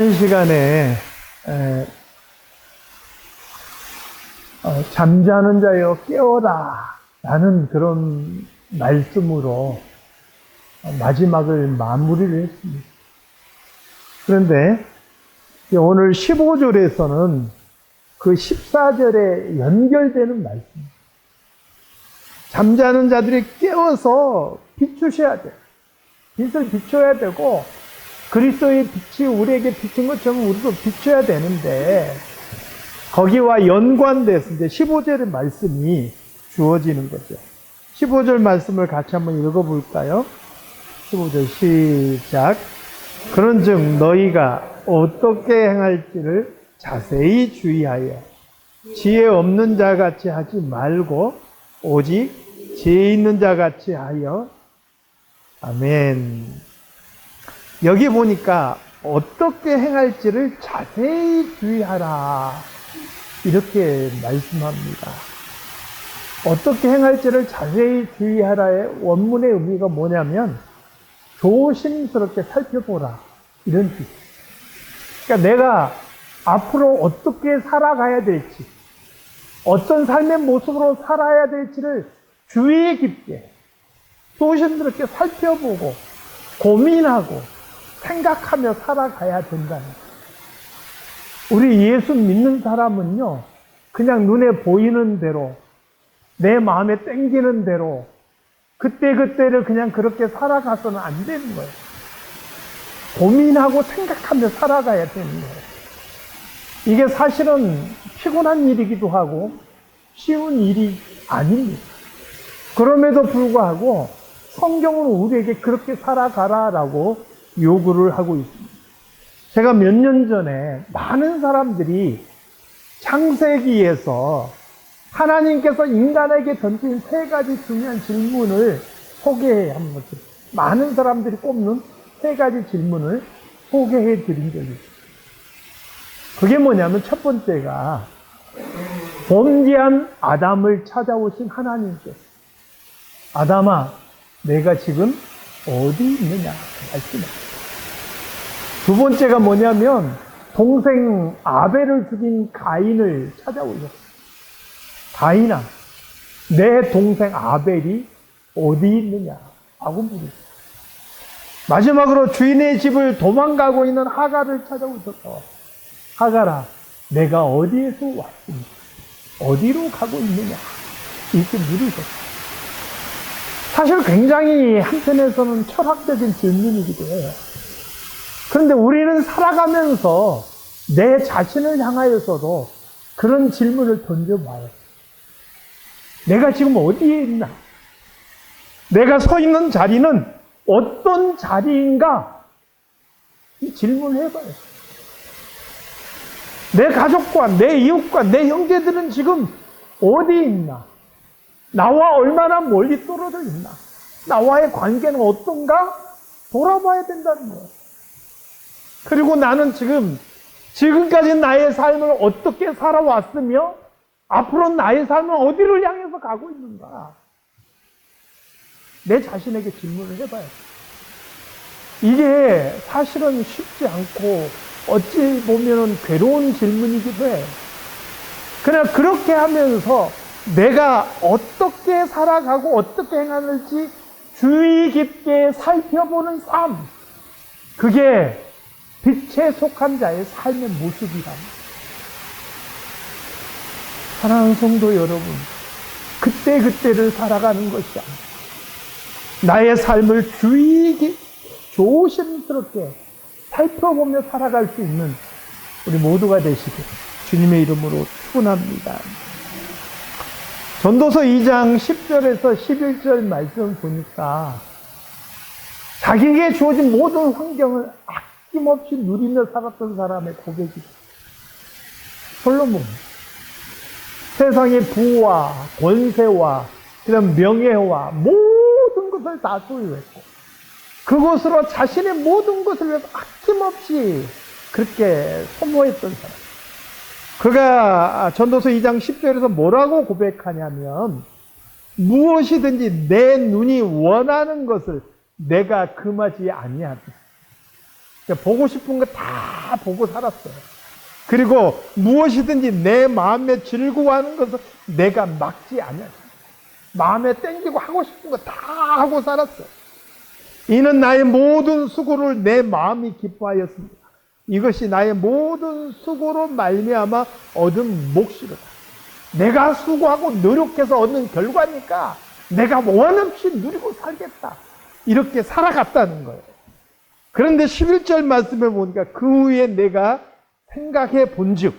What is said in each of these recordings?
이 시간에 잠자는 자여 깨어라 라는 그런 말씀으로 마지막을 마무리를 했습니다. 그런데 오늘 15절에서는 그 14절에 연결되는 말씀입니다. 잠자는 자들이 깨어서 비추셔야 돼요. 빛을 비춰야 되고 그리스도의 빛이 우리에게 비친 것처럼 우리도 비춰야 되는데 거기와 연관돼서 이제 15절의 말씀이 주어지는 거죠. 15절 말씀을 같이 한번 읽어볼까요? 15절 시작. 그런즉 너희가 어떻게 행할지를 자세히 주의하여 지혜 없는 자같이 하지 말고 오직 지혜 있는 자같이 하여. 아멘. 여기 보니까 어떻게 행할지를 자세히 주의하라 이렇게 말씀합니다. 어떻게 행할지를 자세히 주의하라의 원문의 의미가 뭐냐면 조심스럽게 살펴보라 이런 뜻. 그러니까 내가 앞으로 어떻게 살아가야 될지, 어떤 삶의 모습으로 살아야 될지를 주의 깊게 조심스럽게 살펴보고 고민하고 생각하며 살아가야 된다는 거예요. 우리 예수 믿는 사람은요, 그냥 눈에 보이는 대로, 내 마음에 땡기는 대로, 그때그때를 그냥 그렇게 살아가서는 안 되는 거예요. 고민하고 생각하며 살아가야 되는 거예요. 이게 사실은 피곤한 일이기도 하고, 쉬운 일이 아닙니다. 그럼에도 불구하고, 성경은 우리에게 그렇게 살아가라라고 요구를 하고 있습니다. 제가 몇 년 전에 많은 사람들이 창세기에서 하나님께서 인간에게 던진 세 가지 중요한 질문을 소개한 거죠. 많은 사람들이 꼽는 세 가지 질문을 소개해 드린 적이 있어요. 그게 뭐냐면 첫 번째가 범죄한 아담을 찾아오신 하나님께서 아담아 내가 지금 어디 있느냐 말씀하셨어요. 두 번째가 뭐냐면 동생 아벨을 죽인 가인을 찾아오셨어요. 가인아, 내 동생 아벨이 어디 있느냐 하고 물으셨어요. 마지막으로 주인의 집을 도망가고 있는 하갈을 찾아오셔서 하갈아, 내가 어디에서 왔으니 어디로 가고 있느냐 이렇게 물으셨어요. 사실 굉장히 한편에서는 철학적인 질문이기도 해요. 그런데 우리는 살아가면서 내 자신을 향하여서도 그런 질문을 던져봐요. 내가 지금 어디에 있나? 내가 서 있는 자리는 어떤 자리인가? 이 질문을 해봐요. 내 가족과 내 이웃과 내 형제들은 지금 어디에 있나? 나와 얼마나 멀리 떨어져 있나? 나와의 관계는 어떤가? 돌아봐야 된다는 거예요. 그리고 나는 지금까지 나의 삶을 어떻게 살아왔으며 앞으로 나의 삶은 어디를 향해서 가고 있는가? 내 자신에게 질문을 해봐야 돼요. 이게 사실은 쉽지 않고 어찌 보면 괴로운 질문이기도 해요. 그냥 그렇게 하면서 내가 어떻게 살아가고 어떻게 행하는지 주의 깊게 살펴보는 삶, 그게 빛에 속한 자의 삶의 모습이랍니다. 사랑하는 성도 여러분, 그때그때를 살아가는 것이 아니라 나의 삶을 주의 깊게 조심스럽게 살펴보며 살아갈 수 있는 우리 모두가 되시길 주님의 이름으로 축원합니다. 전도서 2장 10절에서 11절 말씀 보니까 자기에게 주어진 모든 환경을 아낌없이 누리며 살았던 사람의 고백이 솔로몬. 세상의 부와 권세와 그다음 명예와 모든 것을 다 소유했고 그것으로 자신의 모든 것을 위해서 아낌없이 그렇게 소모했던 사람. 그가 전도서 2장 10절에서 뭐라고 고백하냐면 무엇이든지 내 눈이 원하는 것을 내가 금하지 아니하다. 보고 싶은 거 다 보고 살았어요. 그리고 무엇이든지 내 마음에 즐거워하는 것을 내가 막지 않아요. 마음에 땡기고 하고 싶은 거 다 하고 살았어요. 이는 나의 모든 수고를 내 마음이 기뻐하였습니다. 이것이 나의 모든 수고로 말미암아 얻은 몫이로다. 내가 수고하고 노력해서 얻는 결과니까 내가 원없이 누리고 살겠다. 이렇게 살아갔다는 거예요. 그런데 11절 말씀에 보니까 그 후에 내가 생각해 본즉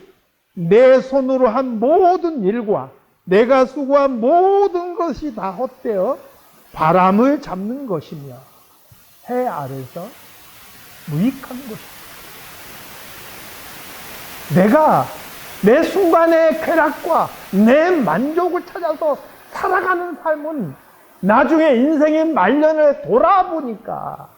내 손으로 한 모든 일과 내가 수고한 모든 것이 다 헛되어 바람을 잡는 것이며 해 아래서 무익한 것이다. 내가 내 순간의 쾌락과 내 만족을 찾아서 살아가는 삶은 나중에 인생의 말년에 돌아보니까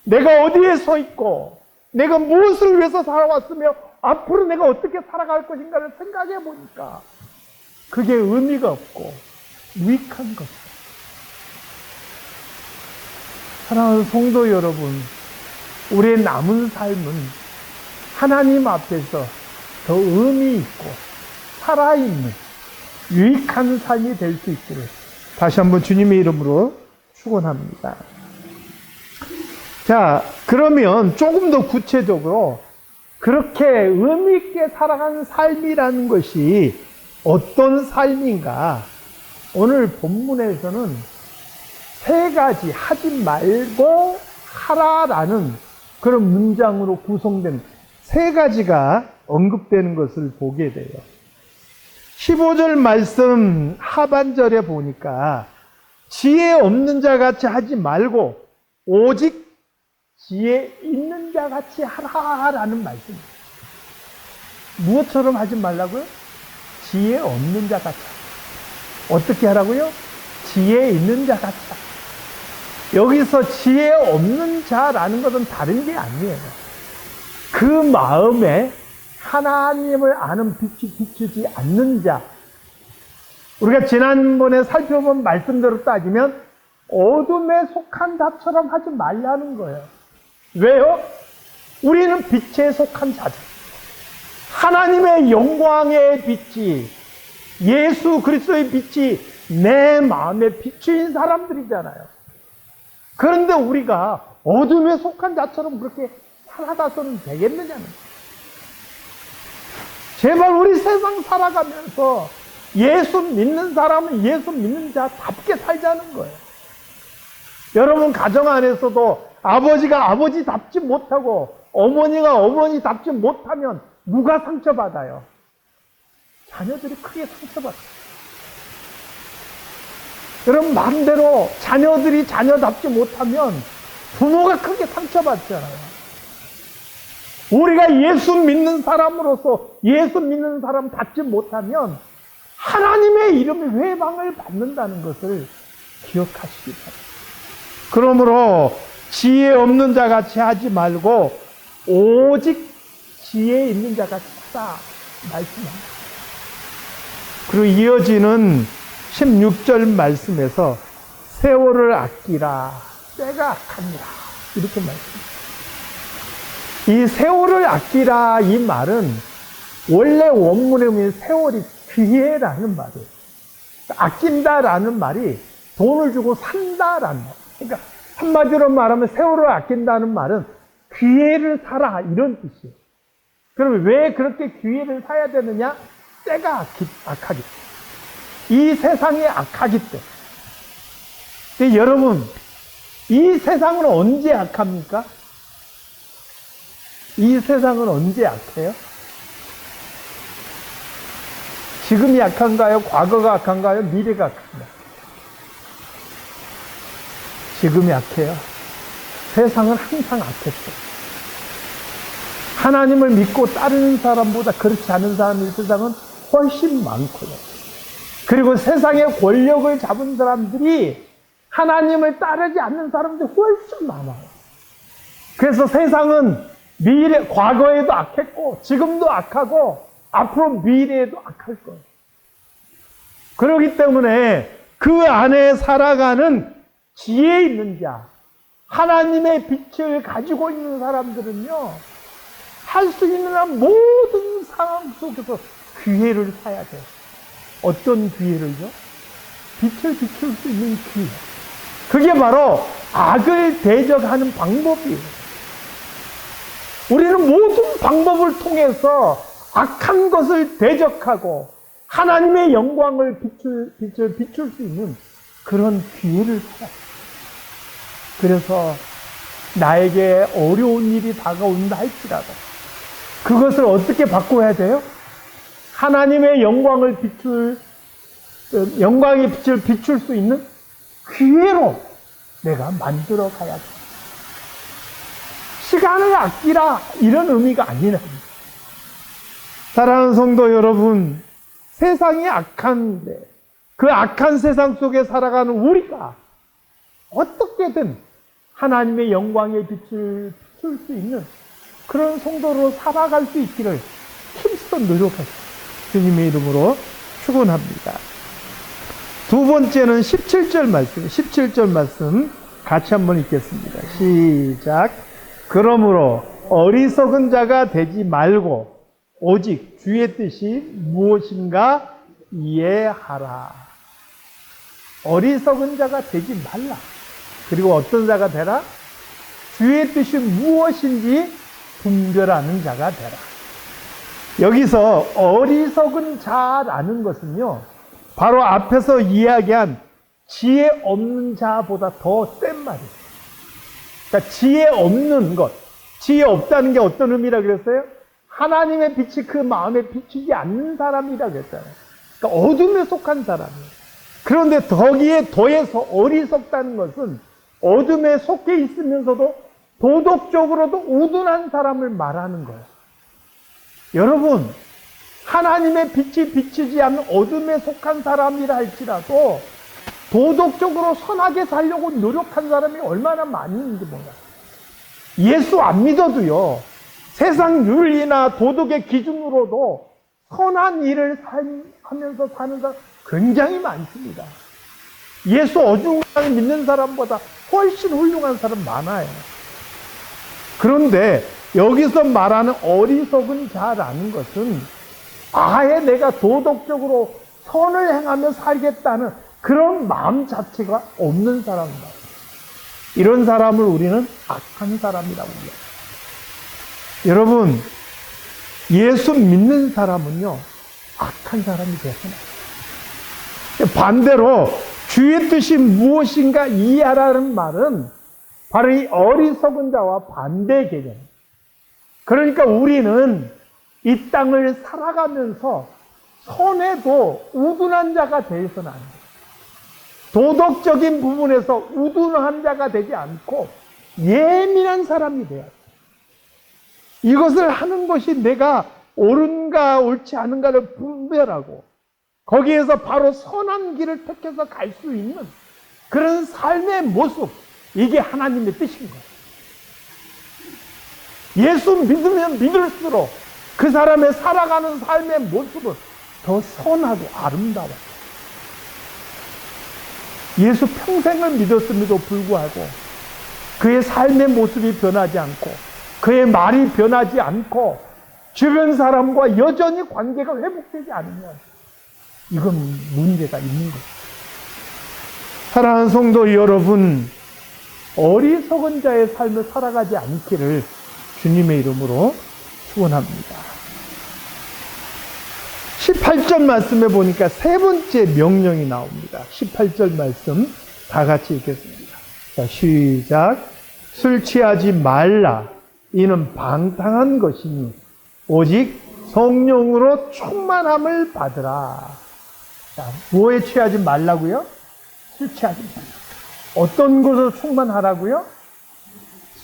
내가 어디에 서 있고 내가 무엇을 위해서 살아왔으며 앞으로 내가 어떻게 살아갈 것인가를 생각해 보니까 그게 의미가 없고 무익한 것이다. 사랑하는 성도 여러분, 우리의 남은 삶은 하나님 앞에서 더 의미 있고 살아있는 유익한 삶이 될 수 있기를 다시 한번 주님의 이름으로 축원합니다. 자, 그러면 조금 더 구체적으로 그렇게 의미 있게 살아가는 삶이라는 것이 어떤 삶인가? 오늘 본문에서는 세 가지 하지 말고 하라라는 그런 문장으로 구성된 세 가지가 언급되는 것을 보게 돼요. 15절 말씀 하반절에 보니까 지혜 없는 자 같이 하지 말고 오직 지혜 있는 자 같이 하라라는 말씀입니다. 무엇처럼 하지 말라고요? 지혜 없는 자 같이. 어떻게 하라고요? 지혜 있는 자 같이. 여기서 지혜 없는 자라는 것은 다른 게 아니에요. 그 마음에 하나님을 아는 빛이 비추지 않는 자. 우리가 지난번에 살펴본 말씀대로 따지면 어둠에 속한 자처럼 하지 말라는 거예요. 왜요? 우리는 빛에 속한 자죠. 하나님의 영광의 빛이, 예수 그리스도의 빛이 내 마음에 비추인 사람들이잖아요. 그런데 우리가 어둠에 속한 자처럼 그렇게 살아가서는 되겠느냐는 거예요. 제발 우리 세상 살아가면서 예수 믿는 사람은 예수 믿는 자답게 살자는 거예요. 여러분 가정 안에서도 아버지가 아버지답지 못하고 어머니가 어머니답지 못하면 누가 상처받아요? 자녀들이 크게 상처받아요. 여러분 마음대로 자녀들이 자녀답지 못하면 부모가 크게 상처받잖아요. 우리가 예수 믿는 사람으로서 예수 믿는 사람답지 못하면 하나님의 이름의 회방을 받는다는 것을 기억하시기 바랍니다. 그러므로 지혜 없는 자 같이 하지 말고 오직 지혜 있는 자 같이 하라 말씀합니다. 그리고 이어지는 16절 말씀에서 세월을 아끼라 때가 악하니라 이렇게 말씀합니다. 이 세월을 아끼라 이 말은 원래 원문에 보면 세월이 귀해라는 말이에요. 아낀다라는 말이 돈을 주고 산다라는 말. 그러니까 한마디로 말하면 세월을 아낀다는 말은 기회를 사라 이런 뜻이에요. 그럼 왜 그렇게 기회를 사야 되느냐? 때가 악하기 때문에. 이 세상이 악하기 때문에. 근데 여러분, 이 세상은 언제 악합니까? 이 세상은 언제 악해요? 지금이 악한가요? 과거가 악한가요? 미래가 악한가요? 지금이 악해요. 세상은 항상 악했어요. 하나님을 믿고 따르는 사람보다 그렇지 않은 사람이 이 세상은 훨씬 많고요. 그리고 세상의 권력을 잡은 사람들이 하나님을 따르지 않는 사람들이 훨씬 많아요. 그래서 세상은 과거에도 악했고 지금도 악하고 앞으로 미래에도 악할 거예요. 그렇기 때문에 그 안에 살아가는 지혜 있는 자, 하나님의 빛을 가지고 있는 사람들은요, 할 수 있는 모든 상황 속에서 기회를 사야 돼요. 어떤 기회를요? 빛을 비출 수 있는 기회. 그게 바로 악을 대적하는 방법이에요. 우리는 모든 방법을 통해서 악한 것을 대적하고 하나님의 영광을 비출 수 있는 그런 기회를 찾아요. 그래서 나에게 어려운 일이 다가온다 할지라도 그것을 어떻게 바꿔야 돼요? 하나님의 영광의 빛을 비출 수 있는 기회로 내가 만들어 가야 돼. 시간을 아끼라 이런 의미가 아니라. 사랑하는 성도 여러분, 세상이 악한데 그 악한 세상 속에 살아가는 우리가 어떻게든 하나님의 영광의 빛을 비출 수 있는 그런 성도로 살아갈 수 있기를 힘써 노력하십시오. 주님의 이름으로 축원합니다. 두 번째는 17절 말씀, 17절 말씀 같이 한번 읽겠습니다. 시작. 그러므로 어리석은 자가 되지 말고 오직 주의 뜻이 무엇인가 이해하라. 어리석은 자가 되지 말라. 그리고 어떤 자가 되라? 주의 뜻이 무엇인지 분별하는 자가 되라. 여기서 어리석은 자라는 것은요, 바로 앞에서 이야기한 지혜 없는 자보다 더 센 말이에요. 그러니까 지혜 없는 것, 지혜 없다는 게 어떤 의미라 그랬어요? 하나님의 빛이 그 마음에 비추지 않는 사람이라 그랬잖아요. 그러니까 어둠에 속한 사람이에요. 그런데 거기에 더해서 어리석다는 것은 어둠에 속해 있으면서도 도덕적으로도 우둔한 사람을 말하는 거예요. 여러분, 하나님의 빛이 비치지 않는 어둠에 속한 사람이라 할지라도 도덕적으로 선하게 살려고 노력한 사람이 얼마나 많이 있는지 몰라요. 예수 안 믿어도요, 세상 윤리나 도덕의 기준으로도 선한 일을 하면서 사는 사람 굉장히 많습니다. 예수 어중간하게 믿는 사람보다 훨씬 훌륭한 사람 많아요. 그런데 여기서 말하는 어리석은 자라는 것은 아예 내가 도덕적으로 선을 행하며 살겠다는 그런 마음 자체가 없는 사람이다. 이런 사람을 우리는 악한 사람이라고 해요. 여러분, 예수 믿는 사람은요, 악한 사람이 되어서는 반대로 주의 뜻이 무엇인가 이해하라는 말은 바로 이 어리석은 자와 반대 개념입니다. 그러니까 우리는 이 땅을 살아가면서 선에도 우둔한 자가 되어서는 안 돼요. 도덕적인 부분에서 우둔한 자가 되지 않고 예민한 사람이 돼야 돼요. 이것을 하는 것이 내가 옳은가 옳지 않은가를 분별하고 거기에서 바로 선한 길을 택해서 갈 수 있는 그런 삶의 모습, 이게 하나님의 뜻인 거예요. 예수 믿으면 믿을수록 그 사람의 살아가는 삶의 모습은 더 선하고 아름다워요. 예수 평생을 믿었음에도 불구하고 그의 삶의 모습이 변하지 않고 그의 말이 변하지 않고 주변 사람과 여전히 관계가 회복되지 않으면 이건 문제가 있는 거예요. 사랑하는 성도 여러분, 어리석은 자의 삶을 살아가지 않기를 주님의 이름으로 축원합니다. 18절 말씀에 보니까 세 번째 명령이 나옵니다. 18절 말씀 다 같이 읽겠습니다. 자, 시작. 술 취하지 말라. 이는 방탕한 것이니 오직 성령으로 충만함을 받으라. 자, 뭐에 취하지 말라고요? 술 취하지 말라. 어떤 것으로 충만하라고요?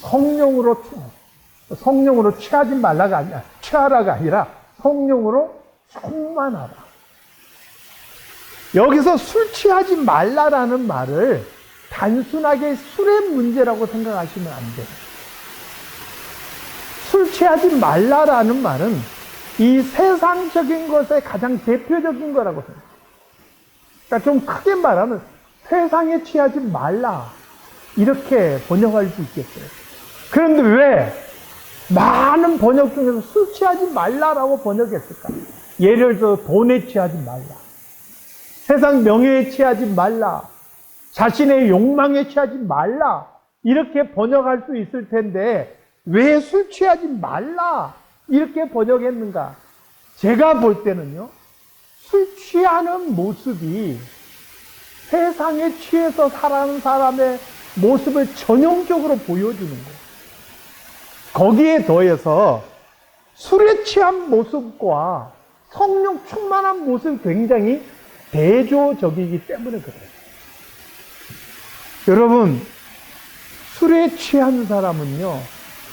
성령으로 충만. 성령으로 취하지 말라가 아니라, 취하라가 아니라 성령으로 충만하라. 여기서 술 취하지 말라라는 말을 단순하게 술의 문제라고 생각하시면 안 돼요. 술 취하지 말라라는 말은 이 세상적인 것의 가장 대표적인 거라고 생각해요. 그러니까 좀 크게 말하면 세상에 취하지 말라. 이렇게 번역할 수 있겠어요. 그런데 왜 많은 번역 중에서 술 취하지 말라라고 번역했을까? 예를 들어 돈에 취하지 말라, 세상 명예에 취하지 말라, 자신의 욕망에 취하지 말라, 이렇게 번역할 수 있을 텐데 왜 술 취하지 말라 이렇게 번역했는가? 제가 볼 때는요, 술 취하는 모습이 세상에 취해서 살아가는 사람의 모습을 전형적으로 보여주는 거예요. 거기에 더해서 술에 취한 모습과 성령 충만한 모습이 굉장히 대조적이기 때문에 그래요. 여러분, 술에 취한 사람은요,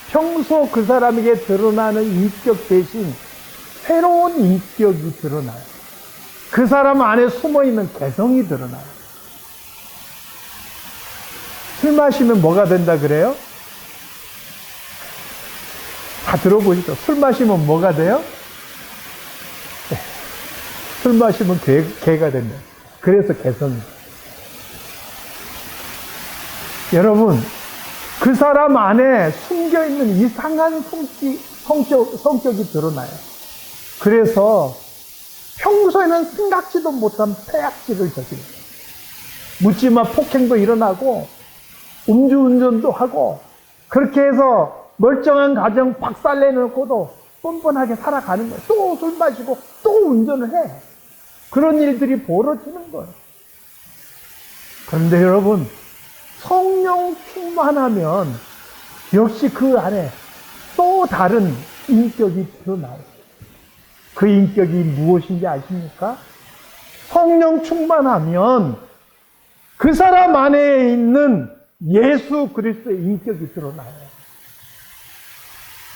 평소 그 사람에게 드러나는 인격 대신 새로운 인격이 드러나요. 그 사람 안에 숨어있는 개성이 드러나요. 술 마시면 뭐가 된다 그래요? 다 들어보시죠. 술 마시면 뭐가 돼요? 네. 술 마시면 개가 된다. 그래서 개성이. 여러분, 그 사람 안에 숨겨있는 이상한 성격이 드러나요. 그래서 평소에는 생각지도 못한 폐악질을 저집니다. 묻지마 폭행도 일어나고 음주운전도 하고, 그렇게 해서 멀쩡한 가정 박살내놓고도 뻔뻔하게 살아가는 거예요. 또 술 마시고 또 운전을 해. 그런 일들이 벌어지는 거예요. 그런데 여러분, 성령 충만하면 역시 그 안에 또 다른 인격이 드러나요. 그 인격이 무엇인지 아십니까? 성령 충만하면 그 사람 안에 있는 예수 그리스도의 인격이 드러나요.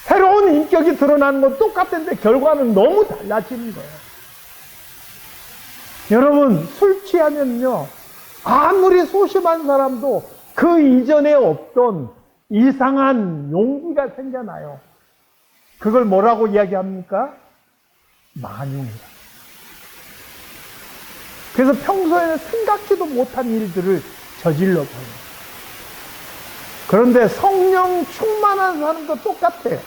새로운 인격이 드러나는 건 똑같은데 결과는 너무 달라지는 거예요. 여러분, 술 취하면요, 아무리 소심한 사람도 그 이전에 없던 이상한 용기가 생겨나요. 그걸 뭐라고 이야기합니까? 만용이다. 그래서 평소에는 생각지도 못한 일들을 저질러 버려요. 그런데 성령 충만한 사람도 똑같아요.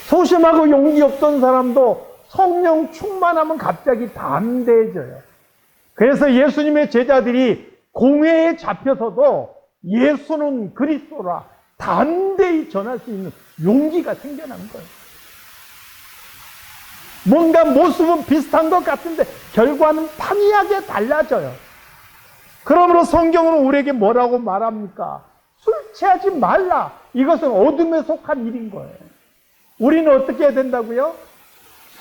소심하고 용기 없던 사람도 성령 충만하면 갑자기 담대해져요. 그래서 예수님의 제자들이 공회에 잡혀서도 예수는 그리스도라 담대히 전할 수 있는 용기가 생겨난 거예요. 뭔가 모습은 비슷한 것 같은데 결과는 판이하게 달라져요. 그러므로 성경은 우리에게 뭐라고 말합니까? 술 취하지 말라. 이것은 어둠에 속한 일인 거예요. 우리는 어떻게 해야 된다고요?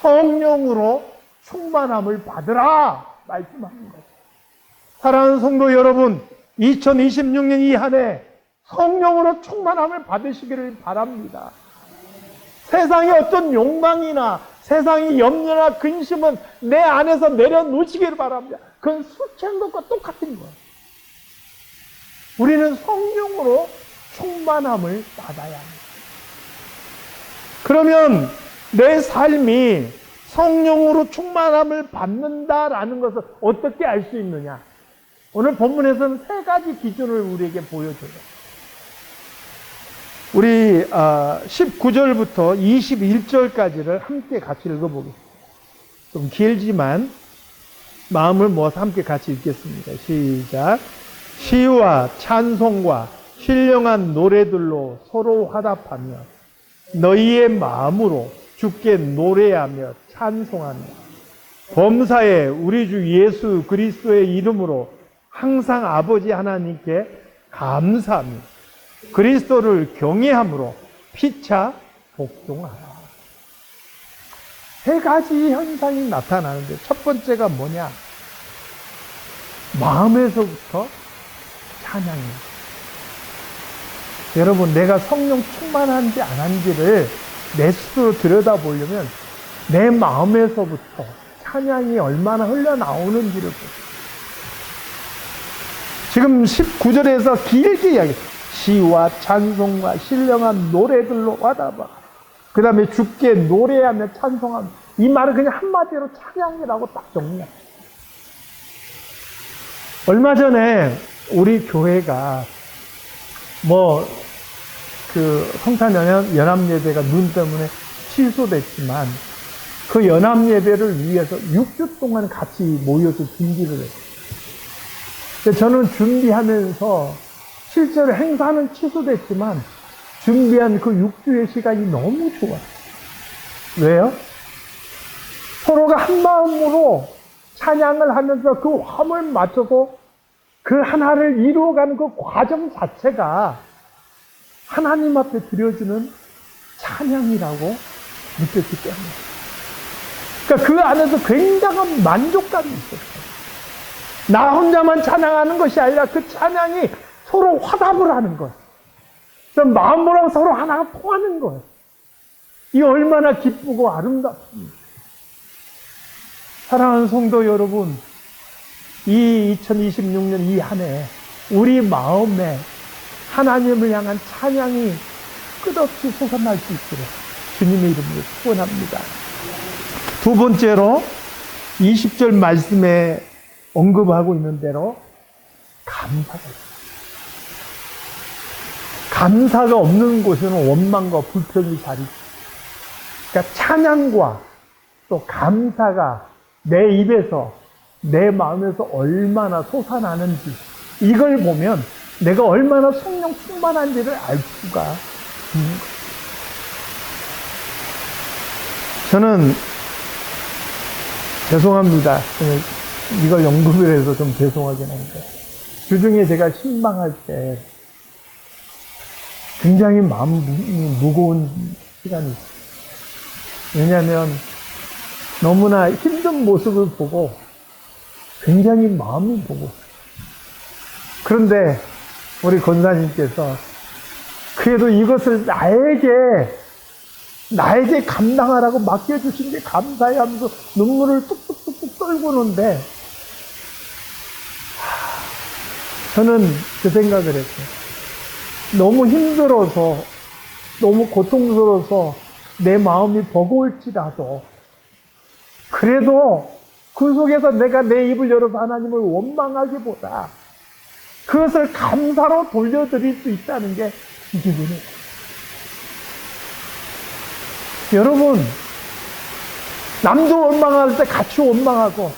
성령으로 충만함을 받으라 말씀하는 거예요. 사랑하는 성도 여러분, 2026년 이 한 해 성령으로 충만함을 받으시기를 바랍니다. 세상의 어떤 욕망이나 세상의 염려나 근심은 내 안에서 내려놓으시기를 바랍니다. 그건 술 취한 것과 똑같은 거예요. 우리는 성령으로 충만함을 받아야 합니다. 그러면 내 삶이 성령으로 충만함을 받는다라는 것을 어떻게 알 수 있느냐? 오늘 본문에서는 세 가지 기준을 우리에게 보여줘요. 우리 19절부터 21절까지를 함께 같이 읽어보겠습니다. 좀 길지만 마음을 모아서 함께 같이 읽겠습니다. 시작. 시와 찬송과 신령한 노래들로 서로 화답하며 너희의 마음으로 주께 노래하며 찬송하며 범사에 우리 주 예수 그리스도의 이름으로 항상 아버지 하나님께 감사하며 그리스도를 경외함으로 피차 복종하라. 세 가지 현상이 나타나는데 첫 번째가 뭐냐? 마음에서부터 찬양이에요. 여러분, 내가 성령 충만한지 안 한지를 내 스스로 들여다보려면 내 마음에서부터 찬양이 얼마나 흘러나오는지를 보세요. 지금 19절에서 길게 이야기해요. 시와 찬송과 신령한 노래들로 와다봐. 그 다음에 주께 노래하며 찬송하며. 이 말은 그냥 한마디로 찬양이라고 딱 정리합니다. 얼마 전에 우리 교회가 성탄 연합예배가 눈 때문에 취소됐지만, 그 연합예배를 위해서 6주 동안 같이 모여서 준비를 했어요. 저는 준비하면서 실제로 행사는 취소됐지만 준비한 그 6주의 시간이 너무 좋아요. 왜요? 서로가 한 마음으로 찬양을 하면서 그 화음을 맞춰서 그 하나를 이루어가는 그 과정 자체가 하나님 앞에 드려지는 찬양이라고 느꼈기 때문에. 그러니까 그 안에서 굉장한 만족감이 있었어요. 나 혼자만 찬양하는 것이 아니라 그 찬양이 서로 화답을 하는 거예요. 마음으로 서로 하나가 통하는 거예요. 이 얼마나 기쁘고 아름답습니까? 사랑하는 성도 여러분, 이 2026년 이 한 해 우리 마음에 하나님을 향한 찬양이 끝없이 솟아날 수 있도록 주님의 이름으로 축원합니다. 두 번째로 20절 말씀에 언급하고 있는 대로 감사가 있습니다. 감사가 없는 곳에는 원망과 불평이 자리. 그러니까 찬양과 또 감사가 내 입에서 내 마음에서 얼마나 솟아나는지, 이걸 보면 내가 얼마나 성령 충만한지를 알 수가 있는 거예요. 저는 죄송합니다. 이걸 언급을 해서 좀 죄송하긴 한데, 주중에 제가 신방할 때 굉장히 마음이 무거운 시간이 있어요. 왜냐하면 너무나 힘든 모습을 보고 굉장히 마음이 무거워요. 그런데 우리 권사님께서 그래도 이것을 나에게 감당하라고 맡겨주신 게 감사해 하면서 눈물을 뚝뚝뚝뚝 떨구는데, 저는 그 생각을 했어요. 너무 힘들어서, 너무 고통스러워서 내 마음이 버거울지라도, 그래도 그 속에서 내가 내 입을 열어서 하나님을 원망하기보다 그것을 감사로 돌려드릴 수 있다는 게 이게 은혜예요. 여러분, 남들 원망할 때 같이 원망하고,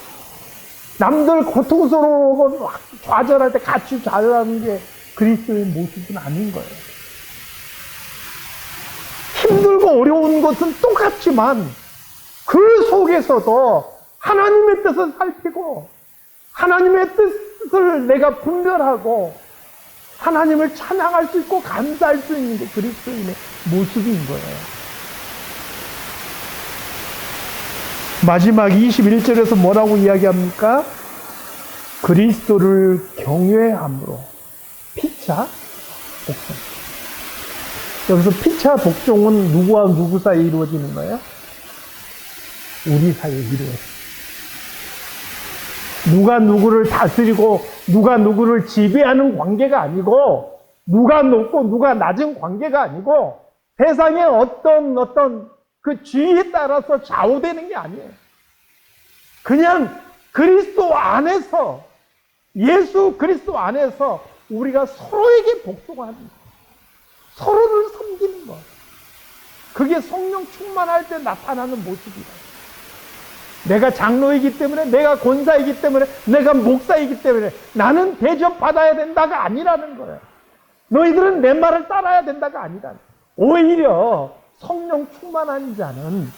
남들 고통스러워 좌절할 때 같이 좌절하는 게 그리스도의 모습은 아닌 거예요. 힘들고 어려운 것은 똑같지만 그 속에서도 하나님의 뜻을 살피고 하나님의 뜻을 내가 분별하고 하나님을 찬양할 수 있고 감사할 수 있는 게 그리스도인의 모습인 거예요. 마지막 21절에서 뭐라고 이야기합니까? 그리스도를 경외함으로 피차 복종. 여기서 피차 복종은 누구와 누구 사이에 이루어지는 거예요? 우리 사이에 이루어져요. 누가 누구를 다스리고 누가 누구를 지배하는 관계가 아니고, 누가 높고 누가 낮은 관계가 아니고, 세상의 어떤 그 지위에 따라서 좌우되는 게 아니에요. 그냥 그리스도 안에서, 예수 그리스도 안에서 우리가 서로에게 복종하는 거예요. 서로를 섬기는 거예요. 그게 성령 충만할 때 나타나는 모습이에요. 내가 장로이기 때문에, 내가 권사이기 때문에, 내가 목사이기 때문에 나는 대접받아야 된다가 아니라는 거예요. 너희들은 내 말을 따라야 된다가 아니라는 거예요. 오히려 성령 충만한 자는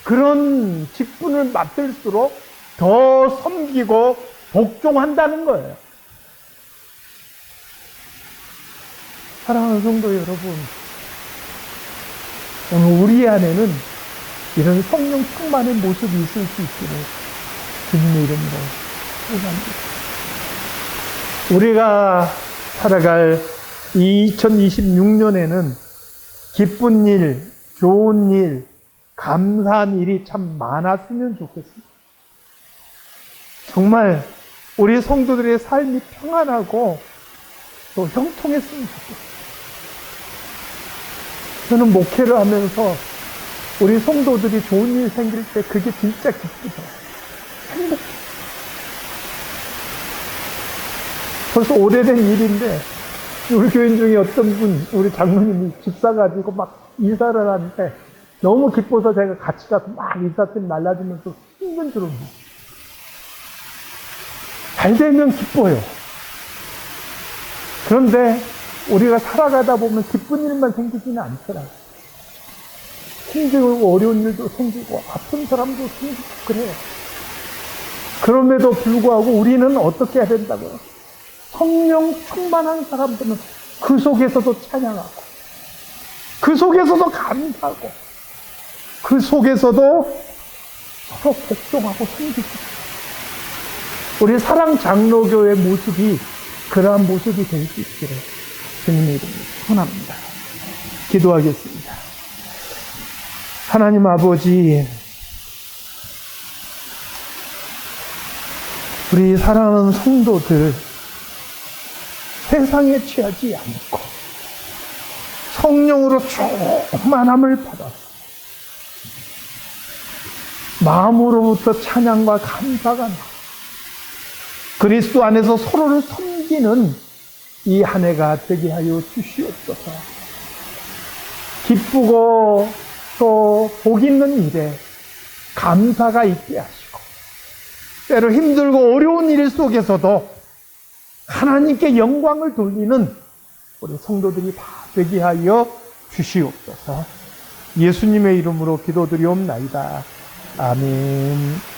그런 직분을 맡을수록 더 섬기고 복종한다는 거예요. 사랑하는 성도 여러분, 오늘 우리 안에는 이런 성령 충만의 모습이 있을 수 있기를 주님의 이름으로 축원합니다. 우리가 살아갈 이 2026년에는 기쁜 일, 좋은 일, 감사한 일이 참 많았으면 좋겠습니다. 정말 우리 성도들의 삶이 평안하고 또 형통했으면 좋겠습니다. 저는 목회를 하면서 우리 성도들이 좋은 일 생길 때 그게 진짜 기쁘죠. 행복해. 벌써 오래된 일인데 우리 교인 중에 어떤 분, 우리 장로님이 집 사가지고 막 이사를 하는데 너무 기뻐서 제가 같이 가서 막 이삿짐 날라주면서 힘든 줄 옵니다. 잘 되면 기뻐요. 그런데 우리가 살아가다 보면 기쁜 일만 생기지는 않더라고요. 힘들고 어려운 일도 생기고 아픈 사람도 생기고 그래요. 그럼에도 불구하고 우리는 어떻게 해야 된다고요? 성령 충만한 사람들은 그 속에서도 찬양하고 그 속에서도 감사하고 그 속에서도 서로 복종하고 섬기고 우리 사랑 장로교의 모습이 그러한 모습이 될 수 있기를 주님의 이름으로 축원합니다. 기도하겠습니다. 하나님 아버지, 우리 사랑하는 성도들 세상에 취하지 않고 성령으로 충만함을 받아서 마음으로부터 찬양과 감사가 나 그리스도 안에서 서로를 섬기는 이 한 해가 되게 하여 주시옵소서. 기쁘고 또 복 있는 일에 감사가 있게 하시고 때로 힘들고 어려운 일 속에서도 하나님께 영광을 돌리는 우리 성도들이 다 되게 하여 주시옵소서. 예수님의 이름으로 기도드리옵나이다. 아멘.